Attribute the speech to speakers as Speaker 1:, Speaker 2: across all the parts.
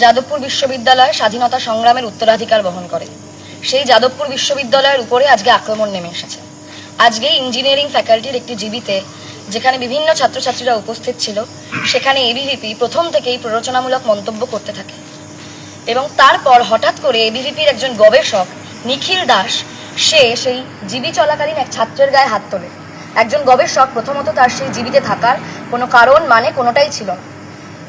Speaker 1: যাদবপুর বিশ্ববিদ্যালয় স্বাধীনতা সংগ্রামের উত্তরাধিকার বহন করে। সেই যাদবপুর বিশ্ববিদ্যালয়ের উপরে আজকে আক্রমণ নেমে এসেছে। আজকে ইঞ্জিনিয়ারিং ফ্যাকাল্টির একটি জিবিতে যেখানে বিভিন্ন ছাত্রছাত্রীরা উপস্থিত ছিল, সেখানে এবিভিপি প্রথম থেকেই প্ররোচনামূলক মন্তব্য করতে থাকে এবং তারপর হঠাৎ করে এবিভিপির একজন গবেষক নিখিল দাস সে সেই জিবি চলাকালীন এক ছাত্রের গায়ে হাত তোলে। একজন গবেষক প্রথমত তার সেই জিবিতে থাকার কোনো কারণ কোনোটাই ছিল না।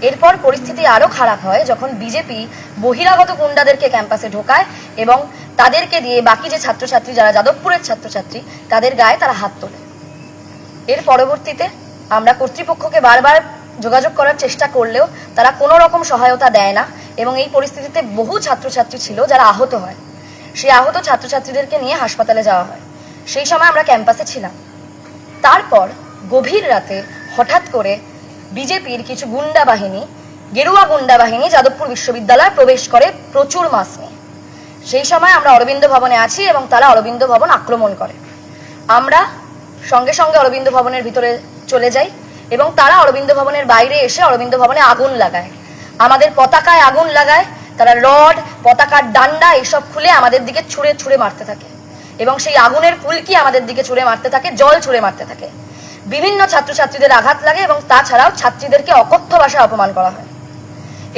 Speaker 1: এরপর পরিস্থিতি আরও খারাপ হয় যখন বিজেপি বহিরাগত গুন্ডাদেরকে ক্যাম্পাসে ঢোকায় এবং তাদেরকে দিয়ে বাকি যে ছাত্রছাত্রী যারা যাদবপুরের ছাত্রছাত্রী তাদের গায়ে তারা হাত তোলে। এর পরবর্তীতে আমরা কর্তৃপক্ষকে বারবার যোগাযোগ করার চেষ্টা করলেও তারা কোনো রকম সহায়তা দেয় না এবং এই পরিস্থিতিতে বহু ছাত্রছাত্রী ছিল যারা আহত হয়। সেই আহত ছাত্রছাত্রীদেরকে নিয়ে হাসপাতালে যাওয়া হয়। সেই সময় আমরা ক্যাম্পাসে ছিলাম। তারপর গভীর রাতে হঠাৎ করে বিজেপির কিছু গুন্ডা বাহিনী, গেরুয়া গুন্ডা বাহিনী যাদবপুর বিশ্ববিদ্যালয়ে প্রবেশ করে প্রচুর মাস নিয়ে। সেই সময় আমরা অরবিন্দ ভবনে আছি এবং তারা অরবিন্দ ভবন আক্রমণ করে। আমরা সঙ্গে সঙ্গে অরবিন্দ ভবনের ভিতরে চলে যাই এবং তারা অরবিন্দ ভবনের বাইরে এসে অরবিন্দ ভবনে আগুন লাগায়, আমাদের পতাকায় আগুন লাগায়। তারা রড, পতাকার ডান্ডা এসব খুলে আমাদের দিকে ছুঁড়ে ছুঁড়ে মারতে থাকে এবং সেই আগুনের ফুলকি আমাদের দিকে ছুঁড়ে মারতে থাকে, জল ছুঁড়ে মারতে থাকে। বিভিন্ন ছাত্রছাত্রীদের আঘাত লাগে এবং তাছাড়াও ছাত্রীদেরকে অকথ্য ভাষায় অপমান করা হয়।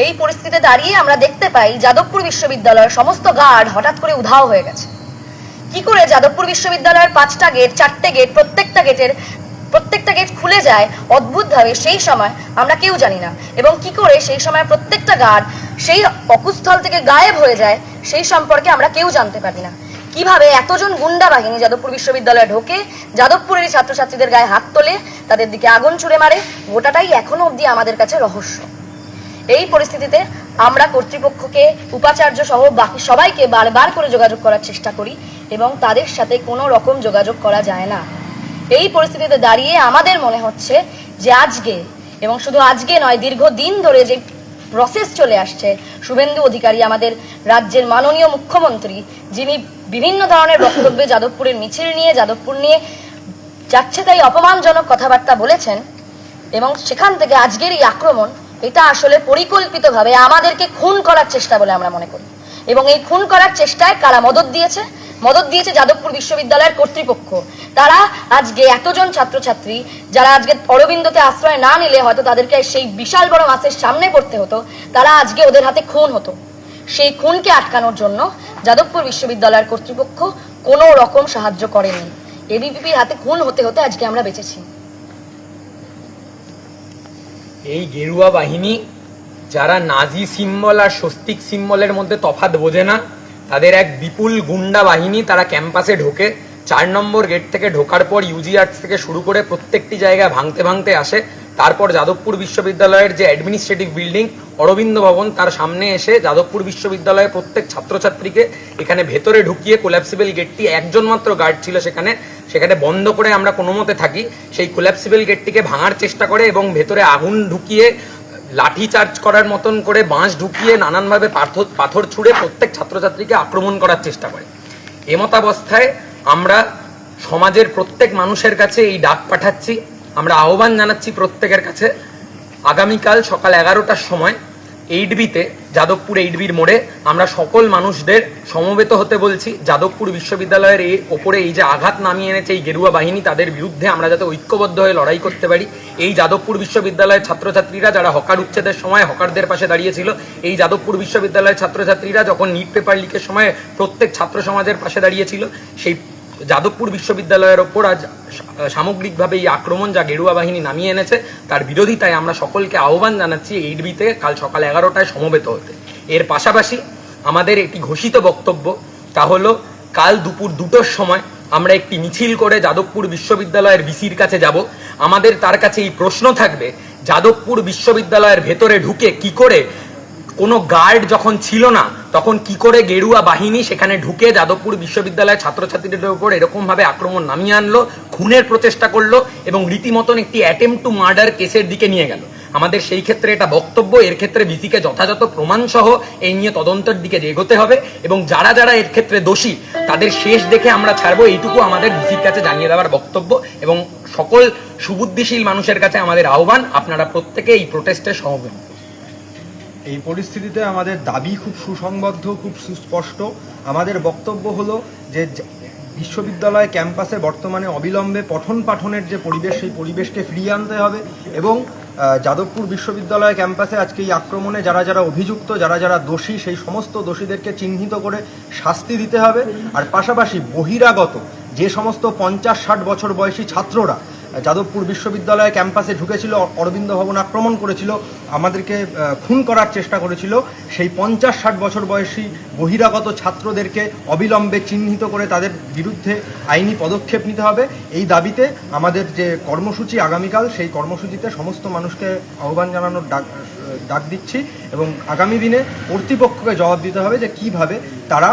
Speaker 1: এই পরিস্থিতিতে দাঁড়িয়ে আমরা দেখতে পাই যাদবপুর বিশ্ববিদ্যালয়ের সমস্ত গার্ড হঠাৎ করে উধাও হয়ে গেছে। কি করে যাদবপুর বিশ্ববিদ্যালয়ের 5টা গেট, 4টে গেট, প্রত্যেকটা গেট খুলে যায় অদ্ভুতভাবে, সেই সময় আমরা কেউ জানি না। এবং কি করে সেই সময় প্রত্যেকটা গার্ড সেই অকুস্থল থেকে গায়েব হয়ে যায় সেই সম্পর্কে আমরা কেউ জানতে পারি না। কিভাবে এতজন গুন্ডা বাহিনী যাদবপুর বিশ্ববিদ্যালয়ে ঢোকে, যাদবপুরের ছাত্রছাত্রীদের গায়ে হাত তোলে, তাদের দিকে আগুন ছুড়ে মারে, গোটাটাই এখনো অবধি আমাদের কাছে রহস্য। এই পরিস্থিতিতে আমরা কর্তৃপক্ষকে, উপাচার্য সহ বাকি সবাইকে বারবার করে যোগাযোগ করার চেষ্টা করি এবং তাদের সাথে কোনো রকম যোগাযোগ করা যায় না। এই পরিস্থিতিতে দাঁড়িয়ে আমাদের মনে হচ্ছে যে আজকে, এবং শুধু আজকে নয়, দীর্ঘদিন ধরে যে প্রসেস চলে আসছে, শুভেন্দু অধিকারী আমাদের রাজ্যের মাননীয় মুখ্যমন্ত্রী, যিনি বিভিন্ন ধরনের বক্তব্যে যাদবপুরের মিছিল নিয়ে, যাদবপুর নিয়ে যাচ্ছে তাই অপমানজনক কথাবার্তা বলেছেন এবং সেখান থেকে আজকের এই আক্রমণ, এটা আসলে পরিকল্পিতভাবে আমাদেরকে খুন করার চেষ্টা বলে আমরা মনে করি। এবং এই খুন করার চেষ্টায় কারা মদত দিয়েছে যাদবপুর বিশ্ববিদ্যালয়ের কর্তৃপক্ষ। তারা আজকে এতজন ছাত্রছাত্রী যারা আজকে অরবিন্দতে আশ্রয় না নিলে হয়তো তাদেরকে সেই বিশাল বড় মাসের সামনে পড়তে হতো, তারা আজকে ওদের হাতে খুন হতো। সেই খুনকে আটকানোর জন্য যাদবপুর বিশ্ববিদ্যালয়ের কর্তৃপক্ষ কোনো রকম সাহায্য করেনি। এবিভিপির হাতে খুন হতে হতে আজকে আমরা বেঁচেছি।
Speaker 2: এই গেরুয়া বাহিনী যারা নাজি সিম্বল আর স্বস্তিক সিম্বলের মধ্যে তফাৎ বোঝে না, তাদের এক বিপুল গুন্ডা বাহিনী, তারা ক্যাম্পাসে ঢোকে। 4 নম্বর গেট থেকে ঢোকার পর ইউজি আর্টস থেকে শুরু করে প্রত্যেকটি জায়গায় ভাঙতে ভাঙতে আসে। তারপর যাদবপুর বিশ্ববিদ্যালয়ের যে অ্যাডমিনিস্ট্রেটিভ বিল্ডিং অরবিন্দ ভবন, তার সামনে এসে যাদবপুর বিশ্ববিদ্যালয়ের প্রত্যেক ছাত্রছাত্রীকে এখানে ভেতরে ঢুকিয়ে, কোল্যাপসিবল গেটটি একজন মাত্র গার্ড ছিল সেখানে বন্ধ করে আমরা কোনো মতে থাকি, সেই কোল্যাপসিবল গেটটিকে ভাঙার চেষ্টা করে এবং ভেতরে আগুন ঢুকিয়ে, লাঠি চার্জ করার মতন করে বাঁশ ঢুকিয়ে, নানানভাবে পাথর ছুঁড়ে প্রত্যেক ছাত্রছাত্রীকে আক্রমণ করার চেষ্টা করে। এমতাবস্থায় আমরা সমাজের প্রত্যেক মানুষের কাছে এই ডাক পাঠাচ্ছি, আমরা আহ্বান জানাচ্ছি প্রত্যেকের কাছে, আগামীকাল সকাল 11টার সময় 8বিতে, যাদবপুর 8বির মোড়ে আমরা সকল মানুষদের সমবেত হতে বলছি। যাদবপুর বিশ্ববিদ্যালয়ের ওপরে এই যে আঘাত নামিয়ে এনেছে এই গেরুয়া বাহিনী, তাদের বিরুদ্ধে আমরা যাতে ঐক্যবদ্ধ হয়ে লড়াই করতে পারি। এই যাদবপুর বিশ্ববিদ্যালয়ের ছাত্রছাত্রীরা যারা হকার উচ্ছেদের সময় হকারদের পাশে দাঁড়িয়েছিল, এই যাদবপুর বিশ্ববিদ্যালয়ের ছাত্রছাত্রীরা যখন নিট পেপার লিকের সময় প্রত্যেক ছাত্র সমাজের পাশে দাঁড়িয়েছিল, সেই যাদবপুর বিশ্ববিদ্যালয়ের ওপর আজ সামগ্রিকভাবে এই আক্রমণ যা গেরুয়া বাহিনী নামিয়ে এনেছে, তার বিরোধিতায় আমরা সকলকে আহ্বান জানাচ্ছি 8বিতে কাল সকাল 11টায় সমবেত হতে। এর পাশাপাশি আমাদের একটি ঘোষিত বক্তব্য, তা হলো কাল দুপুর 2টোর সময় আমরা একটি মিছিল করে যাদবপুর বিশ্ববিদ্যালয়ের ভিসির কাছে যাব। আমাদের তার কাছে এই প্রশ্ন থাকবে, যাদবপুর বিশ্ববিদ্যালয়ের ভেতরে ঢুকে কি করে, কোনো গার্ড যখন ছিল না তখন কি করে গেরুয়া বাহিনী সেখানে ঢুকে যাদবপুর বিশ্ববিদ্যালয়ের ছাত্রছাত্রীদের উপর এরকমভাবে আক্রমণ নামিয়ে আনলো, খুনের প্রচেষ্টা করলো এবং রীতিমতন একটি অ্যাটেম্প টু মার্ডার কেসের দিকে নিয়ে গেল। আমাদের সেই ক্ষেত্রে এটা বক্তব্য, এর ক্ষেত্রে ভিসিকে যথাযথ প্রমাণসহ এই নিয়ে তদন্তের দিকে এগোতে হবে এবং যারা যারা এর ক্ষেত্রে দোষী তাদের শেষ দেখে আমরা ছাড়বো, এইটুকু আমাদের ভিসির কাছে জানিয়ে দেওয়ার বক্তব্য। এবং সকল সুবুদ্ধিশীল মানুষের কাছে আমাদের আহ্বান, আপনারা প্রত্যেকে এই প্রোটেস্টে সহযোগী।
Speaker 3: এই পরিস্থিতিতে আমাদের দাবি খুব সুসংবদ্ধ, খুব সুস্পষ্ট। আমাদের বক্তব্য হলো যে বিশ্ববিদ্যালয় ক্যাম্পাসে বর্তমানে অবিলম্বে পঠন পাঠনের যে পরিবেশ, সেই পরিবেশকে ফিরিয়ে আনতে হবে এবং যাদবপুর বিশ্ববিদ্যালয় ক্যাম্পাসে আজকে এই আক্রমণে যারা যারা অভিযুক্ত, যারা যারা দোষী, সেই সমস্ত দোষীদেরকে চিহ্নিত করে শাস্তি দিতে হবে। আর পাশাপাশি বহিরাগত যে সমস্ত 50-60 বছর বয়সী ছাত্ররা যাদবপুর বিশ্ববিদ্যালয় ক্যাম্পাসে ঢুকেছিল, অরবিন্দ ভবন আক্রমণ করেছিল, আমাদেরকে খুন করার চেষ্টা করেছিল, সেই 50-60 বছর বয়সী বহিরাগত ছাত্রদেরকে অবিলম্বে চিহ্নিত করে তাদের বিরুদ্ধে আইনি পদক্ষেপ নিতে হবে। এই দাবিতে আমাদের যে কর্মসূচি আগামীকাল, সেই কর্মসূচিতে সমস্ত মানুষকে আহ্বান জানানোর ডাক দিচ্ছি এবং আগামী দিনে কর্তৃপক্ষকে জবাব দিতে হবে যে কিভাবে তারা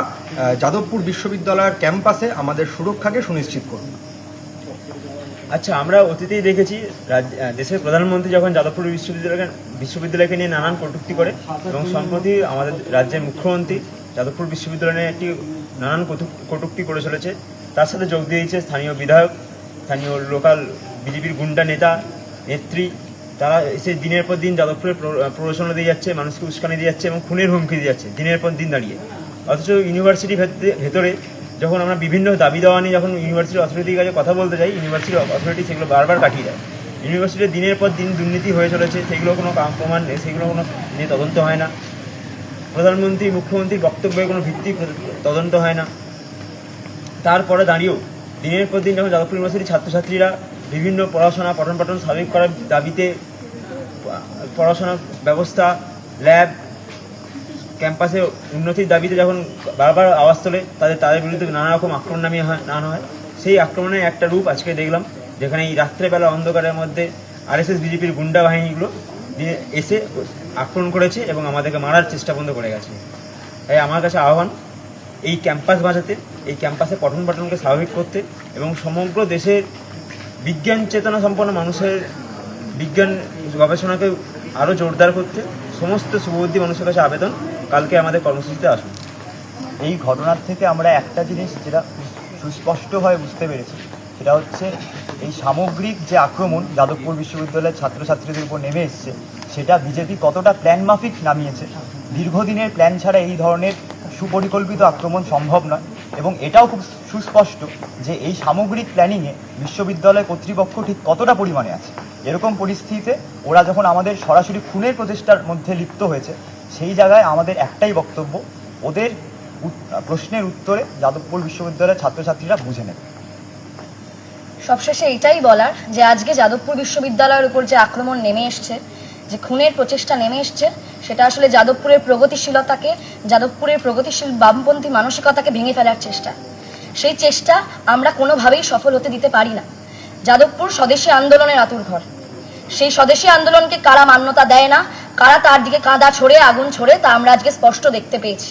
Speaker 3: যাদবপুর বিশ্ববিদ্যালয়ের ক্যাম্পাসে আমাদের সুরক্ষাকে সুনিশ্চিত করবে।
Speaker 4: আচ্ছা, আমরা অতীতেই দেখেছি দেশের প্রধানমন্ত্রী যখন যাদবপুর বিশ্ববিদ্যালয়কে নিয়ে নানান কটূক্তি করে, এবং সম্প্রতি আমাদের রাজ্যের মুখ্যমন্ত্রী যাদবপুর বিশ্ববিদ্যালয় নিয়ে একটি নানান কটূক্তি করে চলেছে। তার সাথে যোগ দিয়েছে স্থানীয় বিধায়ক, স্থানীয় লোকাল বিজেপির গুন্ডা নেতা নেত্রী। তারা এসে দিনের পর দিন যাদবপুরের প্ররোচনা দিয়ে যাচ্ছে, মানুষকে উস্কানি দিয়ে যাচ্ছে এবং খুনের হুমকি দিয়ে যাচ্ছে দিনের পর দিন দাঁড়িয়ে। অথচ ইউনিভার্সিটির ভেতরে যখন আমরা বিভিন্ন দাবি দেওয়া নিয়ে যখন ইউনিভার্সিটির অথরিটির কাছে কথা বলতে যাই, ইউনিভার্সিটির অথরিটি সেগুলো বারবার কাটিয়ে দেয়। ইউনিভার্সিটির দিনের পর দিন দুর্নীতি হয়ে চলেছে, সেগুলো কোনো প্রমাণ নেই, সেগুলো কোনো নিয়ে তদন্ত হয় না। প্রধানমন্ত্রী মুখ্যমন্ত্রীর বক্তব্যে কোনো ভিত্তি তদন্ত হয় না। তারপরে দাঁড়িয়েও দিনের পর দিন যখন যাদবপুর ইউনিভার্সিটির ছাত্রছাত্রীরা বিভিন্ন পঠন পাঠন স্বাভাবিক করার দাবিতে পড়াশোনা ব্যবস্থা, ল্যাব, ক্যাম্পাসে উন্নতির দাবিতে যখন বারবার আওয়াজ তোলে, তাদের বিরুদ্ধে নানা রকম আক্রমণ নামিয়ে আনা হয়। সেই আক্রমণের একটা রূপ আজকে দেখলাম, যেখানে এই রাত্রেবেলা অন্ধকারের মধ্যে আরএসএস বিজেপির গুন্ডা বাহিনীগুলো এসে আক্রমণ করেছে এবং আমাদেরকে মারার চেষ্টা বন্ধ করে গেছে। তাই আমার কাছে আহ্বান, এই ক্যাম্পাস বাঁচাতে, এই ক্যাম্পাসে পঠন পাঠনকে স্বাভাবিক করতে এবং সমগ্র দেশের বিজ্ঞান চেতনা সম্পন্ন মানুষের বিজ্ঞান গবেষণাকে আরও জোরদার করতে সমস্ত শুভবুদ্ধি মানুষের কাছে আবেদন, কালকে আমাদের কর্মসূচিতে আসুন।
Speaker 5: এই ঘটনার থেকে আমরা একটা জিনিস যেটা সুস্পষ্টভাবে বুঝতে পেরেছি, সেটা হচ্ছে এই সামগ্রিক যে আক্রমণ যাদবপুর বিশ্ববিদ্যালয়ের ছাত্রছাত্রীদের উপর নেমে এসছে, সেটা বিজেপি কতটা প্ল্যান মাফিক নামিয়েছে। দীর্ঘদিনের প্ল্যান ছাড়া এই ধরনের সুপরিকল্পিত আক্রমণ সম্ভব নয়, এবং এটাও খুব সুস্পষ্ট যে এই সামগ্রিক প্ল্যানিংয়ে বিশ্ববিদ্যালয় কর্তৃপক্ষ ঠিক কতটা পরিমাণে আছে। এরকম পরিস্থিতিতে ওরা যখন আমাদের সরাসরি খুনের প্রচেষ্টার মধ্যে লিপ্ত হয়েছে, সেই জায়গায় আমাদের একটাই বক্তব্য, ওদের প্রশ্নের উত্তরে যাদবপুর বিশ্ববিদ্যালয়ের ছাত্রছাত্রীরা বুঝে নেবে।
Speaker 1: সবশেষে এটাই বলার যে আজকে যাদবপুর বিশ্ববিদ্যালয়ের উপর যে আক্রমণ নেমে এসছে, যে খুনের প্রচেষ্টা নেমে এসছে, সেটা আসলে যাদবপুরের প্রগতিশীলতাকে, যাদবপুরের প্রগতিশীল বামপন্থী মানসিকতাকে ভেঙে ফেলার চেষ্টা। সেই চেষ্টা আমরা কোনোভাবেই সফল হতে দিতে পারি না। যাদবপুর স্বদেশী আন্দোলনের আতুরঘর। সেই স্বদেশী আন্দোলনকে কারা মান্যতা দেয় না, কারা তার দিকে কাঁদা ছড়ে, আগুন ছড়ে, তা আমরা আজকে স্পষ্ট দেখতে পেয়েছি।